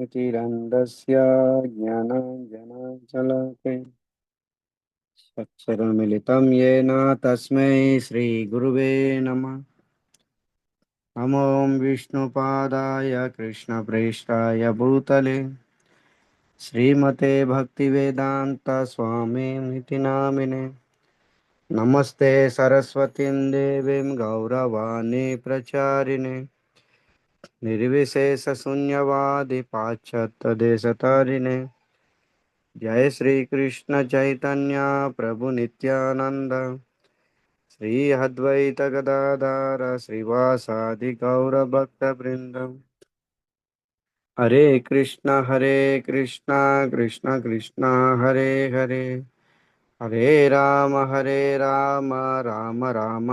ज्ञानतिरन्धस्य ज्ञानाञ्जनशलाकया अक्षरमिलितं येन तस्मै श्रीगुरुवे नमः। नमो विष्णुपादाय कृष्णप्रेष्ठाय भूतले श्रीमते भक्तिवेदान्त स्वामिनिति नामिने। नमस्ते सरस्वतीं देवीं गौरवाणी प्रचारिणे निर्विशेषशून्यवादी पाश्चात्यदेशतारिणे। जय श्री कृष्ण चैतन्य प्रभु नित्यानंद श्री अद्वैत गदाधर श्रीवासादि गौर भक्त वृंद। हरे कृष्ण कृष्ण कृष्ण हरे हरे, हरे राम राम राम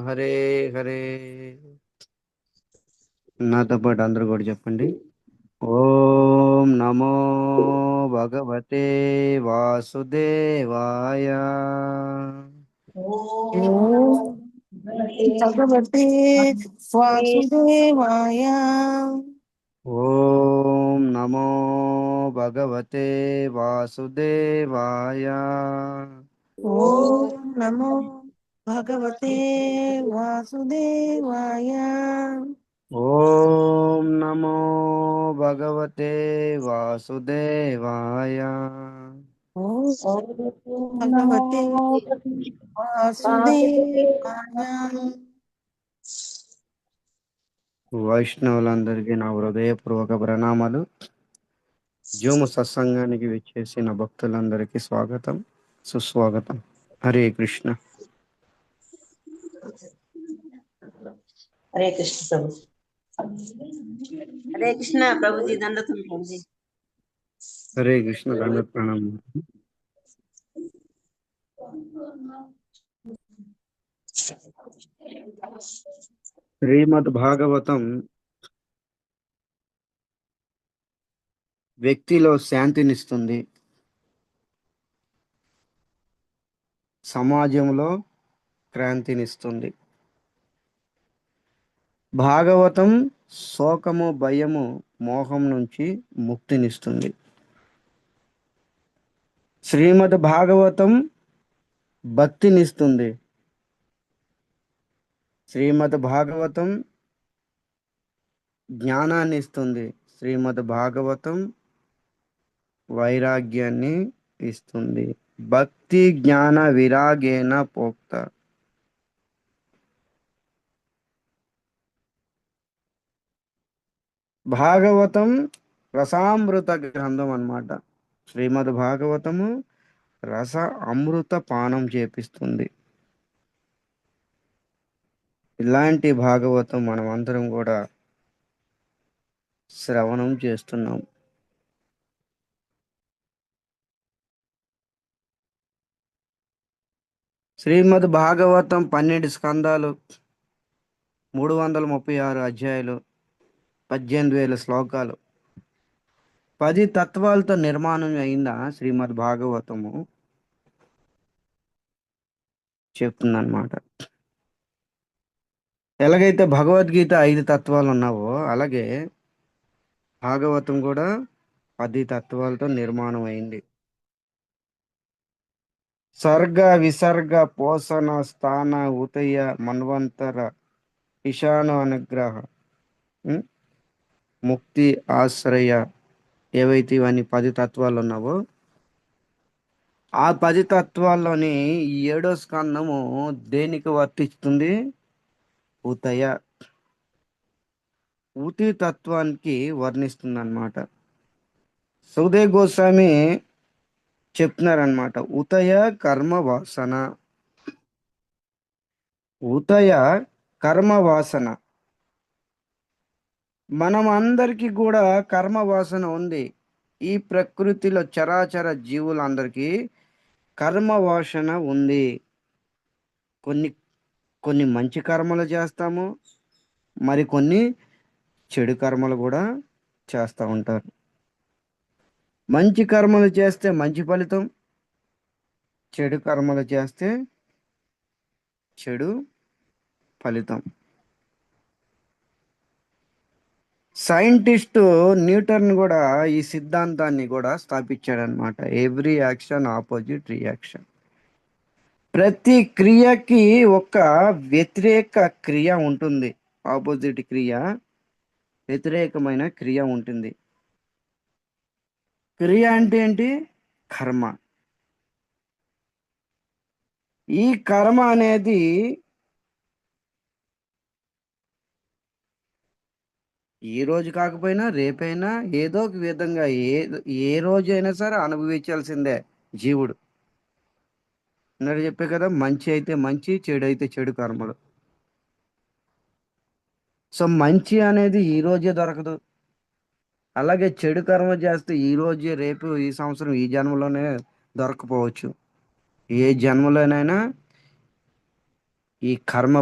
हरे हरे। నాతో పాటు అందరూ కూడా చెప్పండి. ఓం నమో భగవతే వాసుదేవాయ. ఓం భగవతే వాసుదేవాయ. ఓం నమో భగవతే వాసుదేవాయ. ఓం నమో భగవతే వాసుదేవాయ. ఓం నమో భగవతే వాసుదేవాయ. ఓం ఓం నమో భగవతే వాసుదేవాయ. వైష్ణవులందరికీ నా హృదయపూర్వక ప్రణామాలు. జూము సత్సంగానికి విచ్చేసిన భక్తులందరికీ స్వాగతం, సుస్వాగతం. హరే కృష్ణ. हरे कृष्ण प्रभु। हरे कृष्ण प्रभु जी, दंडवत प्रभु जी। హరే కృష్ణ. దండ ప్రణామం. శ్రీమద్ భాగవతం వ్యక్తిలో శాంతినిస్తుంది, సమాజంలో క్రాంతినిస్తుంది. భాగవతం శోకము, భయము, మోహం నుంచి ముక్తినిస్తుంది. శ్రీమద్ భాగవతం భక్తినిస్తుంది. శ్రీమద్ భాగవతం జ్ఞానాన్ని ఇస్తుంది. శ్రీమద్ భాగవతం వైరాగ్యాన్ని ఇస్తుంది. భక్తి జ్ఞాన విరాగేణ పోక్త. భాగవతం రసామృత గ్రంథం అన్నమాట. శ్రీమద్ భాగవతము రస అమృత పానం చేపిస్తుంది. ఇలాంటి భాగవతం మనం అందరం కూడా శ్రవణం చేస్తున్నాం. శ్రీమద్ భాగవతం 12 స్కందాలు, 336 అధ్యాయులు, 18,000 శ్లోకాలు, 10 తత్వాలతో నిర్మాణం అయిందా శ్రీమద్ భాగవతము చెప్తుందన్నమాట. ఎలాగైతే భగవద్గీత 5 తత్వాలు ఉన్నావో అలాగే భాగవతం కూడా 10 తత్వాలతో నిర్మాణం అయింది. సర్గ విసర్గ పోషణ స్థాన ఉతయ మన్వంతర ఈశాన అనుగ్రహ ముక్తి ఆశ్రయ, ఏవైతే ఇవన్నీ 10 తత్వాలు ఉన్నావో ఆ 10 తత్వాల్లోని 7వ స్కందము దేనికి వర్తిస్తుంది? ఉతయ, ఉతి తత్వానికి వర్ణిస్తుంది అన్నమాట. సుఖదేవ్ గోస్వామి చెప్తున్నారనమాట. ఉతయ కర్మ వాసన, ఉతయ కర్మ వాసన. మనం అందరికీ కూడా కర్మ వాసన ఉంది. ఈ ప్రకృతిలో చరాచర జీవులందరికీ కర్మ వాసన ఉంది. కొన్ని కొన్ని మంచి కర్మలు చేస్తాము, మరికొన్ని చెడు కర్మలు కూడా చేస్తూ ఉంటారు. మంచి కర్మలు చేస్తే మంచి ఫలితం, చెడు కర్మలు చేస్తే చెడు ఫలితం. సైంటిస్టు న్యూటన్ కూడా ఈ సిద్ధాంతాన్ని కూడా స్థాపించాడనమాట. Every action opposite reaction. ప్రతి క్రియకి ఒక వ్యతిరేక క్రియ ఉంటుంది. ఆపోజిట్ క్రియ, వ్యతిరేకమైన క్రియ ఉంటుంది. క్రియ అంటే ఏంటి? కర్మ. ఈ కర్మ అనేది ఈ రోజు కాకపోయినా రేపైనా ఏదో ఒక విధంగా ఏ రోజైనా సరే అనుభవించాల్సిందే జీవుడు. అన్నట్టు చెప్పే కదా, మంచి అయితే మంచి, చెడు అయితే చెడు కర్మలు. సో మంచి అనేది ఈ రోజే దొరకదు. అలాగే చెడు కర్మ చేస్తే ఈ రోజే, రేపు, ఈ సంవత్సరం, ఈ జన్మలోనే దొరకపోవచ్చు. ఏ జన్మలోనైనా ఈ కర్మ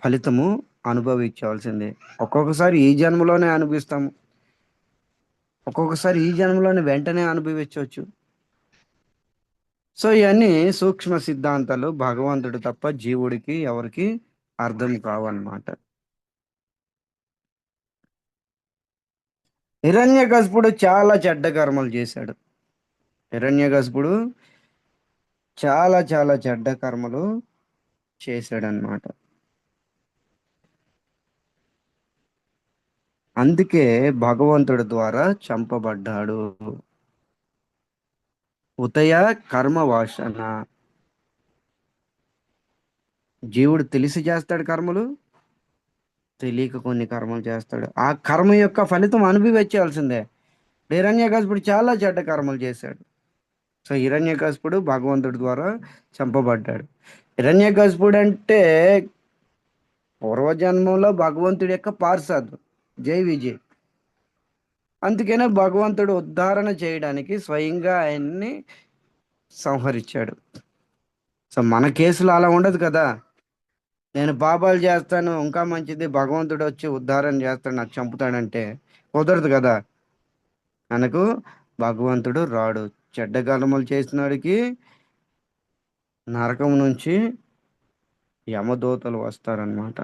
ఫలితము అనుభవించవలసిందే. ఒక్కొక్కసారి ఈ జన్మలోనే అనుభవిస్తాము, ఒక్కొక్కసారి ఈ జన్మలోనే వెంటనే అనుభవించవచ్చు. సో ఇవన్నీ సూక్ష్మ సిద్ధాంతాలు, భగవంతుడు తప్ప జీవుడికి ఎవరికి అర్థం కావన్నమాట. హిరణ్యకశిపుడు చాలా చెడ్డ కర్మలు చేశాడు. హిరణ్యకశిపుడు చాలా చాలా చెడ్డ కర్మలు చేశాడనమాట. అందుకే భగవంతుడి ద్వారా చంపబడ్డాడు. ఉతయ కర్మ వాసన. జీవుడు తెలిసి చేస్తాడు కర్మలు, తెలియక కొన్ని కర్మలు చేస్తాడు. ఆ కర్మ యొక్క ఫలితం అనుభవించాల్సిందే. హిరణ్యకశిపుడు చాలా చెడ్డ కర్మలు చేశాడు. సో హిరణ్యకశిపుడు భగవంతుడి ద్వారా చంపబడ్డాడు. హిరణ్యకశిపుడు అంటే పూర్వజన్మంలో భగవంతుడి యొక్క పార్షద్, జై విజయ్. అందుకనే భగవంతుడు ఉద్ధారణ చేయడానికి స్వయంగా ఆయన్ని సంహరించాడు. సో మన కేసులో అలా ఉండదు కదా. నేను పాపాలు చేస్తాను, ఇంకా మంచిది, భగవంతుడు వచ్చి ఉద్ధారణ చేస్తాడు, నాకు చంపుతాడంటే కుదరదు కదా. మనకు భగవంతుడు రాడు. చెడ్డ కర్మలు చేసినాడికి నరకం నుంచి యమదూతలు వస్తారనమాట.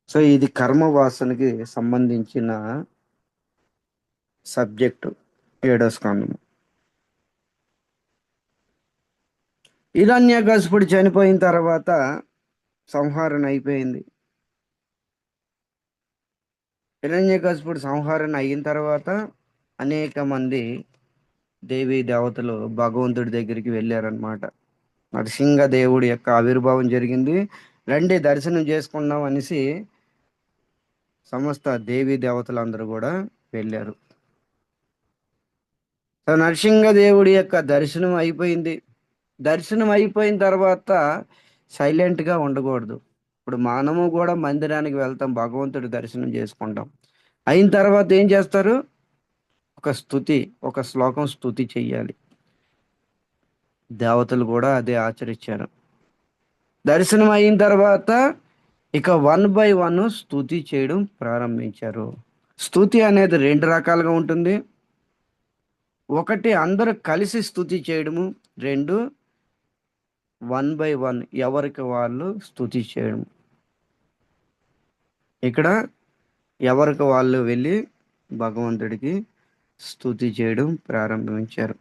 సో ఇది కర్మ వాసనకి సంబంధించిన సబ్జెక్టు, 7వ స్కందము. హిరణ్యకశిపుడు చనిపోయిన తర్వాత సంహారణ అయిపోయింది. హిరణ్యకశిపుడు సంహారణ అయిన తర్వాత అనేక మంది దేవీ దేవతలు భగవంతుడి దగ్గరికి వెళ్ళారనమాట. నరసింహదేవుడి యొక్క ఆవిర్భావం జరిగింది, రండి దర్శనం చేసుకున్నాం అనేసి సమస్త దేవీ దేవతలందరూ కూడా వెళ్ళారు. సో నరసింహదేవుడి యొక్క దర్శనం అయిపోయింది. దర్శనం అయిపోయిన తర్వాత సైలెంట్గా ఉండకూడదు. ఇప్పుడు మనము కూడా మందిరానికి వెళ్తాం, భగవంతుడి దర్శనం చేసుకుంటాం. అయిన తర్వాత ఏం చేస్తారు? ఒక స్తుతి, ఒక శ్లోకం స్తుతి చెయ్యాలి. దేవతలు కూడా అదే ఆచరించారు. దర్శనం అయిన తర్వాత ఇక 1 by 1 స్తుతి చేయడం ప్రారంభించారు. స్తుతి అనేది 2 రకాలుగా ఉంటుంది. ఒకటి అందరూ కలిసి స్తుతి చేయడము, 2 1 by 1 ఎవరికి వాళ్ళు స్తుతి చేయడం. ఇక్కడ ఎవరికి వాళ్ళు వెళ్ళి భగవంతుడికి స్తుతి చేయడం ప్రారంభించారు.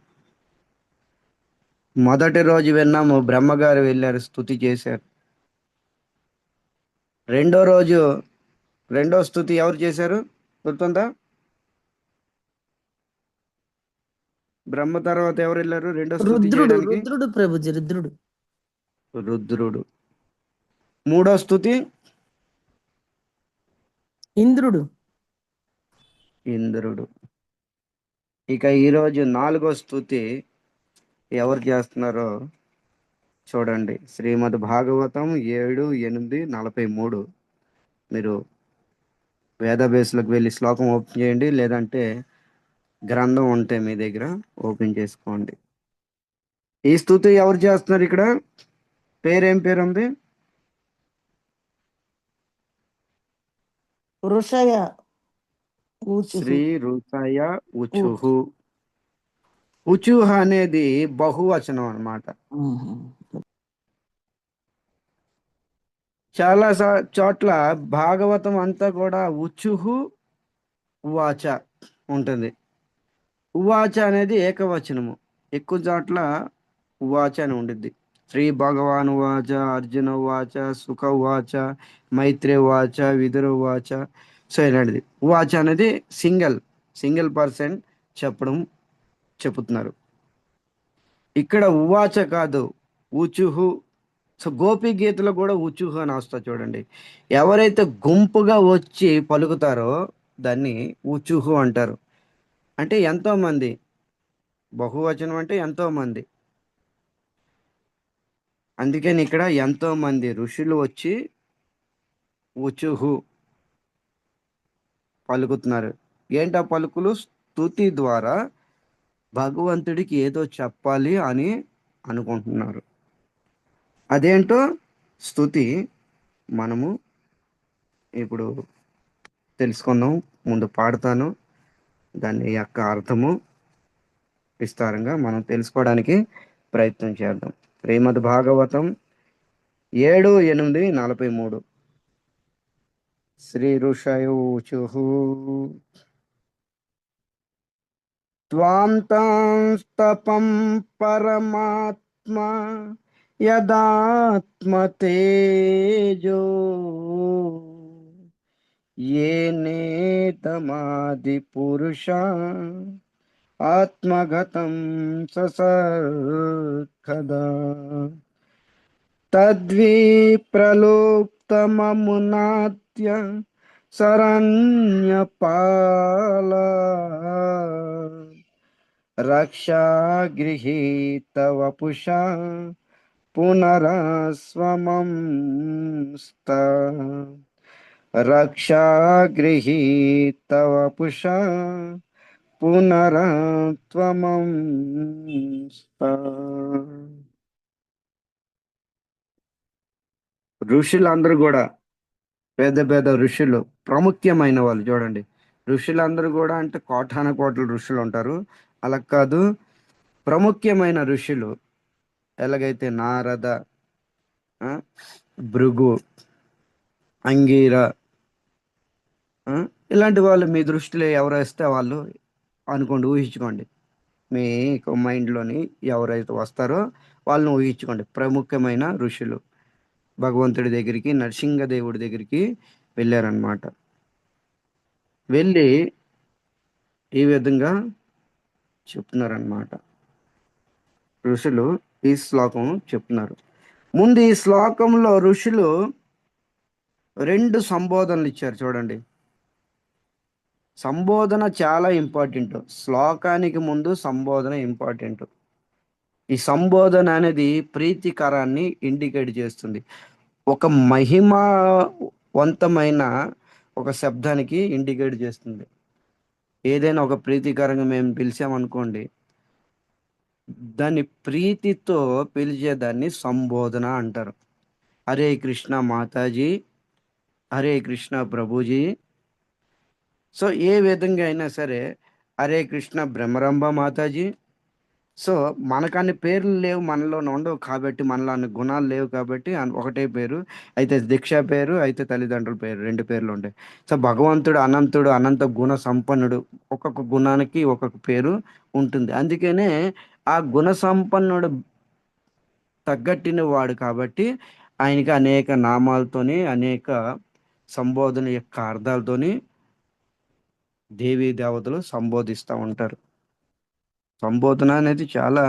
మొదటి రోజు విన్నాము, బ్రహ్మగారు వెళ్ళారు, స్తుతి చేశారు. రెండో రోజు రెండో స్తుతి ఎవరు చేశారు గుర్తుందా? బ్రహ్మ తర్వాత ఎవరు వెళ్ళారు రెండో స్తుతి రుద్రుడు చేయడానికి? రుద్రుడు ప్రభుజీ, రుద్రుడు. రుద్రుడు. మూడో స్తుతి ఇంద్రుడు. ఇంద్రుడు. ఇక ఈరోజు 4వ స్తుతి ఎవరు చేస్తున్నారో చూడండి. శ్రీమద్ భాగవతం 7:8-43. మీరు వేదాభ్యాసులకు వెళ్ళి శ్లోకం ఓపెన్ చేయండి, లేదంటే గ్రంథం ఉంటే మీ దగ్గర ఓపెన్ చేసుకోండి. ఈ స్తుతి ఎవరు చేస్తున్నారు? ఇక్కడ పేరేం పేరు ఉంది? ఋషయ ఊచుహు. శ్రీ ఋషయ ఉచుహు. ఉచుహ అనేది బహువచనం అన్నమాట. ఉహు. చాలా చోట్ల భాగవతం అంతా కూడా ఉచుహు ఉవాచ ఉంటుంది. ఉవాచ అనేది ఏకవచనము. ఎక్కువ చోట్ల ఉవాచ అని ఉండిద్ది. శ్రీ భగవాన్ ఉవాచ, అర్జున ఉవాచ, సుఖ ఉవాచ, మైత్రి ఉవాచ, విదుర ఉవాచ. సో ఇలాంటిది ఉవాచ అనేది సింగిల్ పర్సన్ చెప్పడం చెప్తున్నారు. ఇక్కడ ఉవాచ కాదు, ఉచుహు. సో గోపి గీతలో కూడా ఉచుహు అని వస్తా చూడండి. ఎవరైతే గుంపుగా వచ్చి పలుకుతారో దాన్ని ఉచుహు అంటారు. అంటే ఎంతో మంది, బహువచనం అంటే ఎంతో మంది. అందుకని ఇక్కడ ఎంతో మంది ఋషులు వచ్చి ఉచుహు పలుకుతున్నారు. ఏంటా పలుకులు? స్తుతి ద్వారా భగవంతుడికి ఏదో చెప్పాలి అని అనుకుంటున్నారు. అదేంటో స్తుతి మనము ఇప్పుడు తెలుసుకుందాం. ముందు పాడతాను, దాని యొక్క అర్థము విస్తారంగా మనం తెలుసుకోవడానికి ప్రయత్నం చేద్దాం. శ్రీమద్ భాగవతం 7:8-43. శ్రీ ఋషయోచుః త్వాం తాంస్తపం పరమాత్మా యదాత్మతేజో ఏనేతమాది పురుష ఆత్మగతం ససర్కదా తద్విప్రలోక్తమమునాత్య శరణ్యపాల రక్షాగృహీత వపుషా పునరస్వమం స్త రక్షాగృహీత వపుషా పునరత్వమం స్త. ఋషులందరూ కూడా పెద్ద పెద్ద ఋషులు, ప్రాముఖ్యమైన వాళ్ళు చూడండి. ఋషులందరూ కూడా అంటే కోటాన కోట్ల ఋషులు ఉంటారు, అలా కాదు. ప్రాముఖ్యమైన ఋషులు ఎలాగైతే నారద, ఆ, భృగు, అంగీర, ఇలాంటి వాళ్ళు మీ దృష్టిలో ఎవరు వస్తే వాళ్ళు అనుకోండి, ఊహించుకోండి. మీ మైండ్లోని ఎవరైతే వస్తారో వాళ్ళని ఊహించుకోండి. ప్రముఖమైన ఋషులు భగవంతుడి దగ్గరికి, నరసింహదేవుడి దగ్గరికి వెళ్ళారనమాట. వెళ్ళి ఈ విధంగా చెప్తున్నారనమాట. ఋషులు ఈ శ్లోకం చెప్తున్నారు. ముందు ఈ శ్లోకంలో ఋషులు 2 సంబోధనలు ఇచ్చారు చూడండి. సంబోధన చాలా ఇంపార్టెంట్. శ్లోకానికి ముందు సంబోధన ఇంపార్టెంట్. ఈ సంబోధన అనేది ప్రీతికరాన్ని ఇండికేట్ చేస్తుంది. ఒక మహిమవంతమైన ఒక శబ్దానికి ఇండికేట్ చేస్తుంది. ఏదైనా ఒక ప్రీతికరంగా మేము పిలిచామనుకోండి, దాన్ని ప్రీతితో పిలిచేదాన్ని సంబోధన అంటారు. హరే కృష్ణ మాతాజీ, హరే కృష్ణ ప్రభుజీ. సో ఏ విధంగా అయినా సరే, హరే కృష్ణ బ్రహ్మరంభ మాతాజీ. సో మనకన్ని పేర్లు లేవు, మనలో ఉండవు కాబట్టి, మనలో అన్ని గుణాలు లేవు కాబట్టి ఒకటే పేరు. అయితే దీక్ష పేరు, అయితే తల్లిదండ్రుల పేరు, 2 పేర్లు ఉంటాయి. సో భగవంతుడు అనంతుడు, అనంత గుణ సంపన్నుడు. ఒక్కొక్క గుణానికి ఒక్కొక్క పేరు ఉంటుంది. అందుకనే ఆ గుణ సంపన్నుడు తగ్గట్టిన వాడు కాబట్టి ఆయనకి అనేక నామాలతోని, అనేక సంబోధన యొక్క అర్థాలతోని దేవీ దేవతలు సంబోధిస్తూ ఉంటారు. సంబోధన అనేది చాలా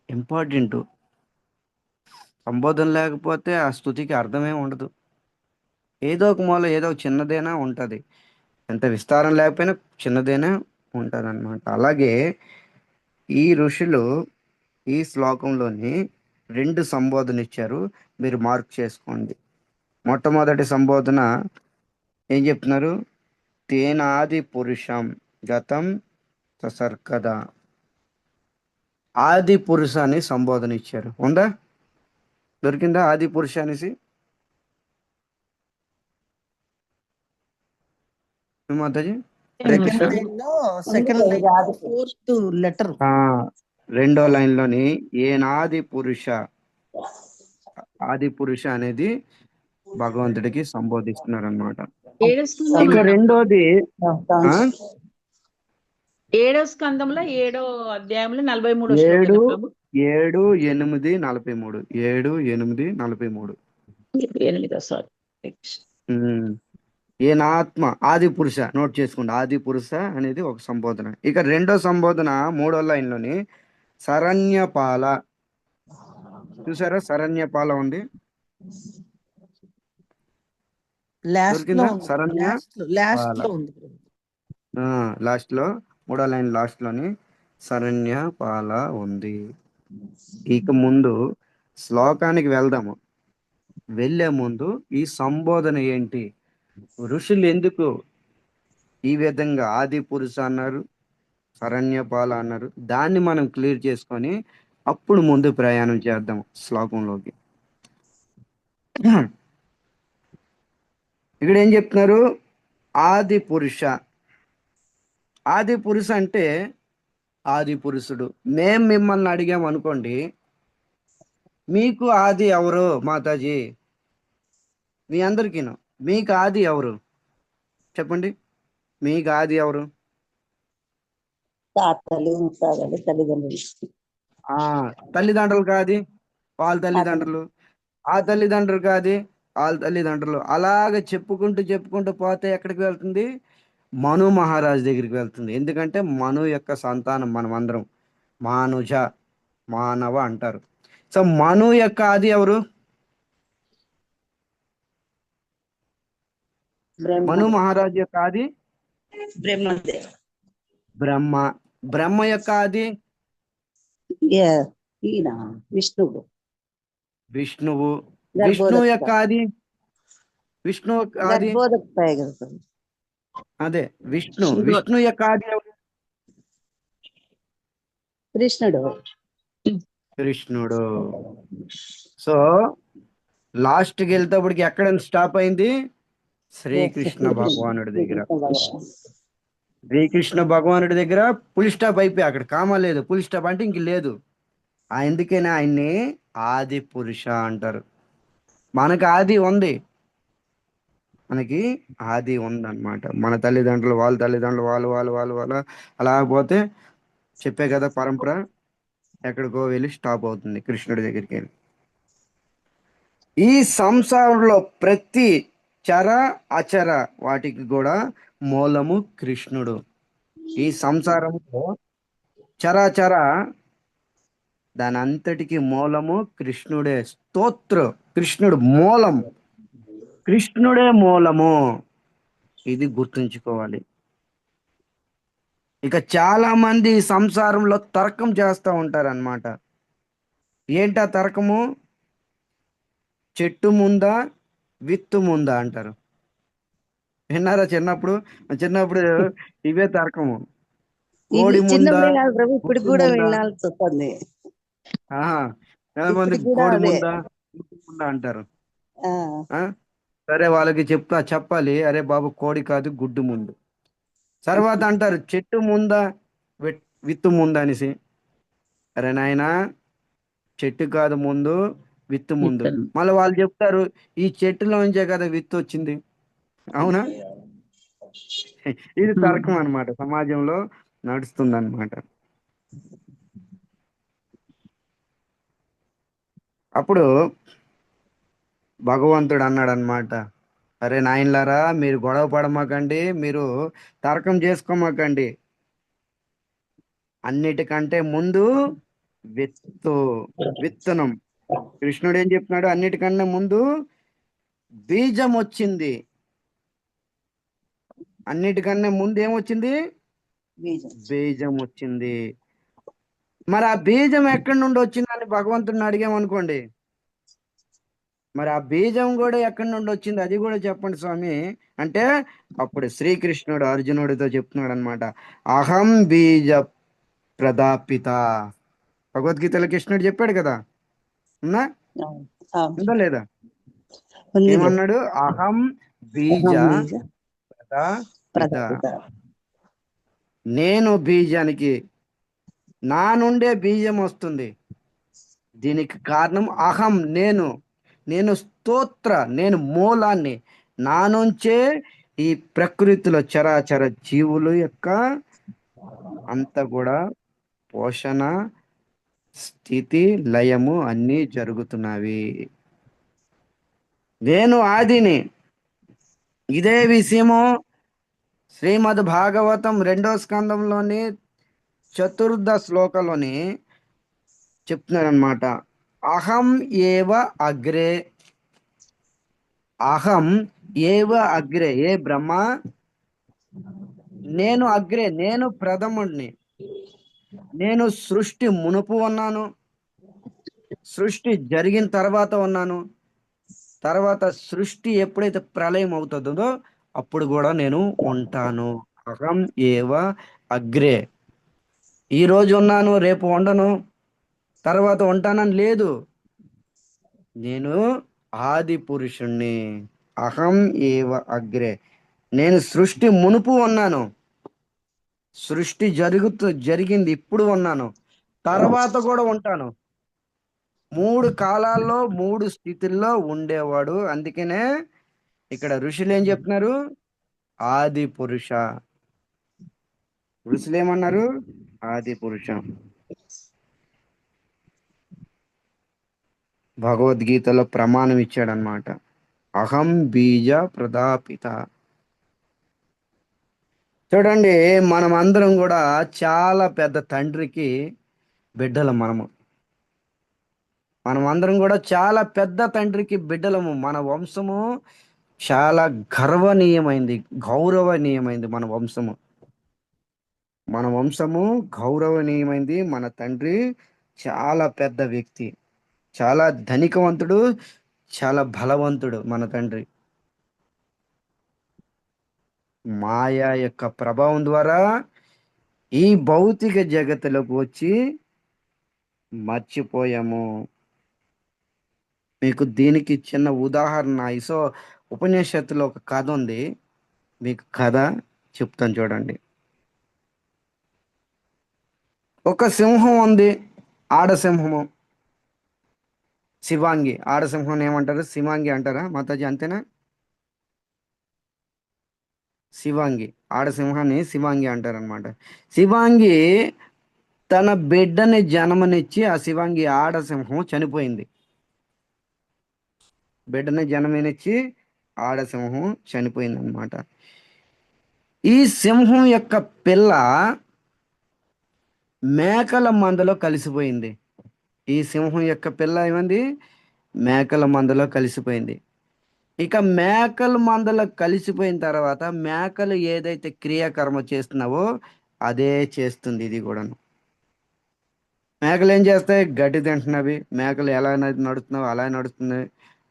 ఇంపార్టెంట్. సంబోధన లేకపోతే ఆ స్తుతికి అర్థమే ఉండదు. ఏదో ఒక మూల ఏదో ఒక చిన్నదైనా ఉంటుంది. ఎంత విస్తారం లేకపోయినా చిన్నదైనా ఉంటుంది అనమాట. అలాగే ఈ ఋషులు ఈ శ్లోకంలోని 2 సంబోధన ఇచ్చారు. మీరు మార్క్ చేసుకోండి. మొట్టమొదటి సంబోధన ఏం చెప్తున్నారు? తేనాది పురుషం గతం ససర్కద. ఆది పురుష అని సంబోధన ఇచ్చారు. ఉందా? దొరికిందా ఆది పురుష అనేసి? మాతాజీ సెకండ్ లైన్ లో సెకండ్ లైన్ లో 4th లెటర్. రెండో లైన్లోని ఏనాది పురుష, ఆది పురుష అనేది భగవంతుడికి సంబోధిస్తున్నారు అనమాట. ఏడో స్కందం ఇక అన్న రెండోది ఆ ఏడో స్కందంలో 7వ అధ్యాయంలో 43వ శ్లోకం 7 ప్రభు. 7 8 43 7 8 43 8 సారీ. ఏనాత్మ ఆది పురుష నోట్ చేసుకోండి. ఆది పురుష అనేది ఒక సంబోధన. ఇక రెండో సంబోధన 3వ లైన్లోని శరణ్యపాల. చూసారా శరణ్యపాల ఉంది, లాస్ట్ లో దొరికిందా? ఉంది. శరణ్య లాస్ట్ పాల లో ఉంది. లాస్ట్ లో 3వ లైన్ లాస్ట్ లోని శరణ్యపాల ఉంది. ఇక ముందు శ్లోకానికి వెళ్దాము. వెళ్ళే ముందు ఈ సంబోధన ఏంటి, ఋషులు ఎందుకు ఈ విధంగా ఆది పురుష అన్నారు, శరణ్యపాల అన్నారు, దాన్ని మనం క్లియర్ చేసుకొని అప్పుడు ముందు ప్రయాణం చేద్దాం శ్లోకంలోకి. ఇక్కడ ఏం చెప్తున్నారు? ఆది పురుష. ఆది పురుష అంటే ఆది పురుషుడు. మేం మిమ్మల్ని అడిగాం అనుకోండి, మీకు ఆది ఎవరు మాతాజీ? మీ అందరికీను మీకు ఆది ఎవరు చెప్పండి? మీకు ఆది ఎవరు? తాతలు ముత్తాతలు తల్లిదండ్రులు. ఆ తల్లిదండ్రులు కాది వాళ్ళ తల్లిదండ్రులు, ఆ తల్లిదండ్రులు కాది వాళ్ళ తల్లిదండ్రులు, అలాగ చెప్పుకుంటూ పోతే ఎక్కడికి వెళ్తుంది? మను మహారాజ్ దగ్గరికి వెళ్తుంది. ఎందుకంటే మను యొక్క సంతానం మనం అందరం. మానుజ, మానవ అంటారు. సో మను యొక్క ఆది ఎవరు? మను మహారాజ్ యొక్క ఆది బ్రహ్మదేవ. బ్రహ్మ. బ్రహ్మ యొక్క ఆది ఈయన విష్ణువు. విష్ణువు. విష్ణువు యొక్క ఆది విష్ణువు ఆది అదే విష్ణు. విష్ణు యొక్క ఆది ఎవరు? కృష్ణుడు. కృష్ణుడు. సో లాస్ట్కి వెళ్తేప్పటికి ఎక్కడ స్టాప్ అయింది? శ్రీకృష్ణ భగవానుడి దగ్గర. శ్రీకృష్ణ భగవానుడి దగ్గర ఫుల్ స్టాప్ అయిపోయి అక్కడ కామా లేదు. ఫుల్ స్టాప్ అంటే ఇంక లేదు. అందుకనే ఆయన్ని ఆది పురుష అంటారు. మనకి ఆది ఉంది, మనకి ఆది ఉందన్నమాట. మన తల్లిదండ్రులు వాళ్ళ తల్లిదండ్రులు వాళ్ళు వాళ్ళు వాళ్ళు వాళ్ళ అలా పోతే చెప్పే కదా పరంపర ఎక్కడికో వెళ్ళి స్టాప్ అవుతుంది కృష్ణుడి దగ్గరికి వెళ్ళి. ఈ సంసారంలో ప్రతి చర అచర వాటికి కూడా మూలము కృష్ణుడు. ఈ సంసారంలో చరాచర దాని అంతటికి మూలము కృష్ణుడే. స్తోత్ర కృష్ణుడు మూలం, కృష్ణుడే మూలము. ఇది గుర్తుంచుకోవాలి. ఇక చాలా మంది సంసారంలో తర్కం చేస్తూ ఉంటారు అన్నమాట. ఏంటా తర్కము? చెట్టు ముందా విత్తు ముందా అంటారు. విన్నారా? చిన్నప్పుడు ఇవే తర్కము. కోడి ముందా చిన్నప్పుడే కాదు ప్రభు, ఇప్పుడు కూడా వినాల్సి వస్తుంది. చాలా మంది కోడి ముందా గుడ్డు ముందా అంటారు. సరే వాళ్ళకి చెప్పాలి, అరే బాబు కోడి కాదు గుడ్డు ముందు. తర్వాత అంటారు చెట్టు ముందా విత్తు ముందా అనేసి. అరే నాయనా, చెట్టు కాదు ముందు, విత్తు ముందు. మళ్ళీ వాళ్ళు చెప్తారు ఈ చెట్టులోంచే కదా విత్తు వచ్చింది. అవునా? ఇది తర్కం అన్నమాట, సమాజంలో నడుస్తుంది అన్నమాట. అప్పుడు భగవంతుడు అన్నాడు అనమాట, అరే నాయనలారా, మీరు గొడవ పడమాకండి, మీరు తర్కం చేసుకోమాకండి. అన్నిటికంటే ముందు విత్తనం. కృష్ణుడు ఏం చెప్తున్నాడు? అన్నిటికన్నా ముందు బీజం వచ్చింది. అన్నిటికన్నా ముందు ఏమొచ్చింది? బీజం వచ్చింది. మరి ఆ బీజం ఎక్కడి నుండి వచ్చిందని భగవంతుడిని అడిగామనుకోండి, మరి ఆ బీజం కూడా ఎక్కడి నుండి వచ్చింది అది కూడా చెప్పండి స్వామి అంటే, అప్పుడు శ్రీకృష్ణుడు అర్జునుడితో చెప్తున్నాడు అనమాట, అహం బీజ ప్రదాపిత. భగవద్గీతలో కృష్ణుడు చెప్పాడు కదా, ఉందా లేదా? ఏమన్నాడు? అహం బీజ ప్రదాపిత. నేను బీజానికి, నా నుండే బీజం వస్తుంది. దీనికి కారణం అహం, నేను. నేను స్తోత్ర, నేను మూలాన్ని. నా నుంచే ఈ ప్రకృతిలో చరాచర జీవులు యొక్క అంతా కూడా పోషణ, స్థితి, లయము అన్నీ జరుగుతున్నవి. నేను ఆదిని. ఇదే విషయము శ్రీమద్ భాగవతం 2వ స్కందంలోని 4వ శ్లోకంలోని చెప్తున్నాడు అనమాట. అహం ఏవ అగ్రే, అహం ఏవ అగ్రే, ఏ బ్రహ్మ, నేను అగ్రే, నేను ప్రథముడిని. నేను సృష్టి మునుపు ఉన్నాను, సృష్టి జరిగిన తర్వాత ఉన్నాను, తర్వాత సృష్టి ఎప్పుడైతే ప్రళయం అవుతుందో అప్పుడు కూడా నేను ఉంటాను. అహం ఏవ అగ్రే. ఈ రోజు ఉన్నాను, రేపు ఉండను, తర్వాత ఉంటానని లేదు. నేను ఆది పురుషుణ్ణి. అహం ఏవ అగ్రే. నేను సృష్టి మునుపు ఉన్నాను, సృష్టి జరిగింది ఇప్పుడు ఉన్నాను, తర్వాత కూడా ఉంటాను. 3 కాలాల్లో 3 స్థితుల్లో ఉండేవాడు. అందుకనే ఇక్కడ ఋషులు ఏం చెప్తున్నారు? ఆది పురుష. ఋషులు ఏమన్నారు? ఆది పురుష. భగవద్గీతలో ప్రమాణం ఇచ్చాడనమాట. అహం బీజ ప్రదాపిత. చూడండి, మనం అందరం కూడా చాలా పెద్ద తండ్రికి బిడ్డలం. మనం అందరం కూడా చాలా పెద్ద తండ్రికి బిడ్డలము. మన వంశము చాలా గర్వనీయమైంది, గౌరవనీయమైంది. మన వంశము గౌరవనీయమైంది. మన తండ్రి చాలా పెద్ద వ్యక్తి, చాలా ధనికవంతుడు, చాలా బలవంతుడు మన తండ్రి. మాయా యొక్క ప్రభావం ద్వారా ఈ భౌతిక జగత్తులోకి వచ్చి మర్చిపోయాము. మీకు దీనికి చిన్న ఉదాహరణ ఉపనిషత్తులో ఒక కథ ఉంది. మీకు కథ చెప్తాను చూడండి. ఒక సింహం ఉంది, ఆడసింహము. శివాంగి. ఆడసింహం ఏమంటారు? శివాంగి అంటారా మాతాజీ? అంతేనా? శివాంగి. ఆడసింహాన్ని శివాంగి అంటారనమాట. శివాంగి తన బిడ్డని జన్మనిచ్చి, ఆ శివాంగి ఆడసింహం చనిపోయింది. బిడ్డని జన్మనిచ్చి ఆడసింహం చనిపోయింది అనమాట. ఈ సింహం యొక్క పిల్ల మేకల మందలో కలిసిపోయింది. ఈ సింహం యొక్క పిల్ల ఏమైంది? మేకల మందలో కలిసిపోయింది. ఇక మేకల మందలో కలిసిపోయిన తర్వాత మేకలు ఏదైతే క్రియాకర్మ చేస్తున్నావో అదే చేస్తుంది ఇది కూడాను. మేకలు ఏం చేస్తాయి? గడ్డి తింటున్నవి. మేకలు ఎలా నడుస్తున్నావో అలా నడుస్తుంది.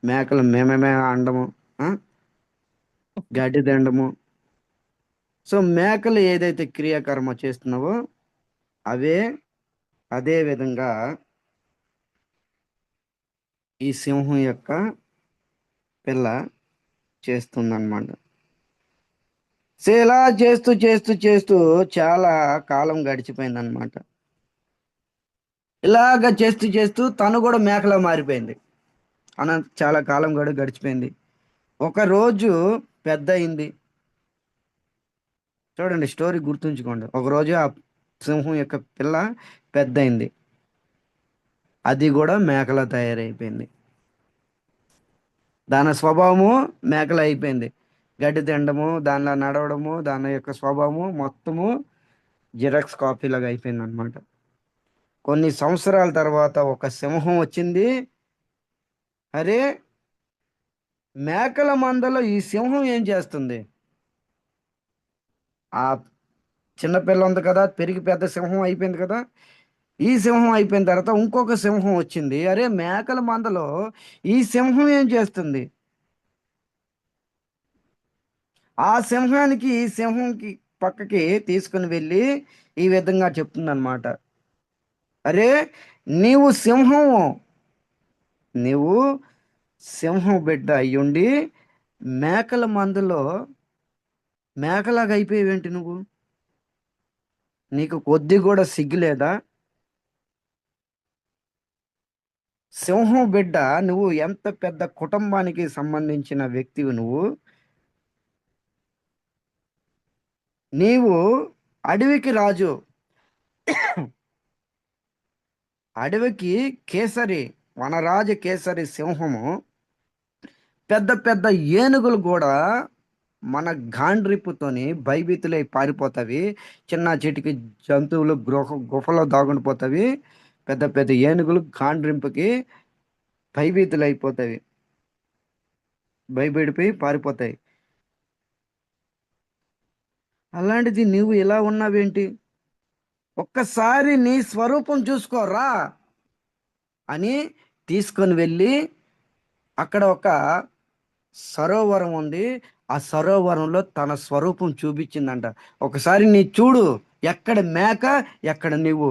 మేకలు మేమేమే అండము, గడ్డి తినడము. సో మేకలు ఏదైతే క్రియాకర్మ చేస్తున్నావో అదే విధంగా ఈ సింహం యొక్క పిల్ల చేస్తుందన్నమాట. సో ఇలా చేస్తూ చేస్తూ చేస్తూ చాలా కాలం గడిచిపోయిందన్నమాట. ఇలాగ చేస్తూ చేస్తూ తను కూడా మేకలా మారిపోయింది. చాలా కాలం కూడా గడిచిపోయింది. ఒక రోజు పెద్ద అయింది. చూడండి, స్టోరీ గుర్తుంచుకోండి. ఒకరోజు ఆ సింహం యొక్క పిల్ల పెద్ద అయింది. అది కూడా మేకలా తయారైపోయింది. దాని స్వభావము మేకల అయిపోయింది. గడ్డి తినడము, దానిలో నడవడము, దాని యొక్క స్వభావము మొత్తము జిరాక్స్ కాపీలాగా అయిపోయింది అనమాట. కొన్ని సంవత్సరాల తర్వాత ఒక సింహం వచ్చింది. అరే, మేకల మందలో ఈ సింహం ఏం చేస్తుంది? ఆ చిన్నపిల్ల ఉంది కదా, పెరిగి పెద్ద సింహం అయిపోయింది కదా. ఈ సింహం అయిపోయిన తర్వాత ఇంకొక సింహం వచ్చింది. అరే, మేకల మందలో ఈ సింహం ఏం చేస్తుంది? ఆ సింహానికి ఈ సింహంకి పక్కకి తీసుకుని వెళ్ళి ఈ విధంగా చెప్తుందన్నమాట. అరే, నీవు సింహము, నీవు సింహం బిడ్డ అయ్యుండి మేకల మందలో మేకలాగా అయిపోయేవేంటి నువ్వు? నీకు కొద్ది కూడా సిగ్గులేదా? సింహం బిడ్డ, నువ్వు ఎంత పెద్ద కుటుంబానికి సంబంధించిన వ్యక్తివి నువ్వు. నీవు అడవికి రాజు, అడవికి కేసరి, వనరాజు కేసరి సింహము. పెద్ద పెద్ద ఏనుగులు కూడా మన గాండ్రిప్పుతోని భయభీతులై పారిపోతావి. చిన్న చిటికి జంతువులు గుఫలో దాగుండిపోతావి. పెద్ద పెద్ద ఏనుగులు గాండ్రింపుకి భయభీతులైపోతావి, భయపడిపోయి పారిపోతాయి. అలాంటిది నువ్వు ఇలా ఉన్నావేంటి? ఒక్కసారి నీ స్వరూపం చూసుకోరా అని తీసుకొని వెళ్ళి, అక్కడ ఒక సరోవరం ఉంది, ఆ సరోవరంలో తన స్వరూపం చూపించిందంట. ఒకసారి నీ చూడు, ఎక్కడ మేక ఎక్కడ నీవు,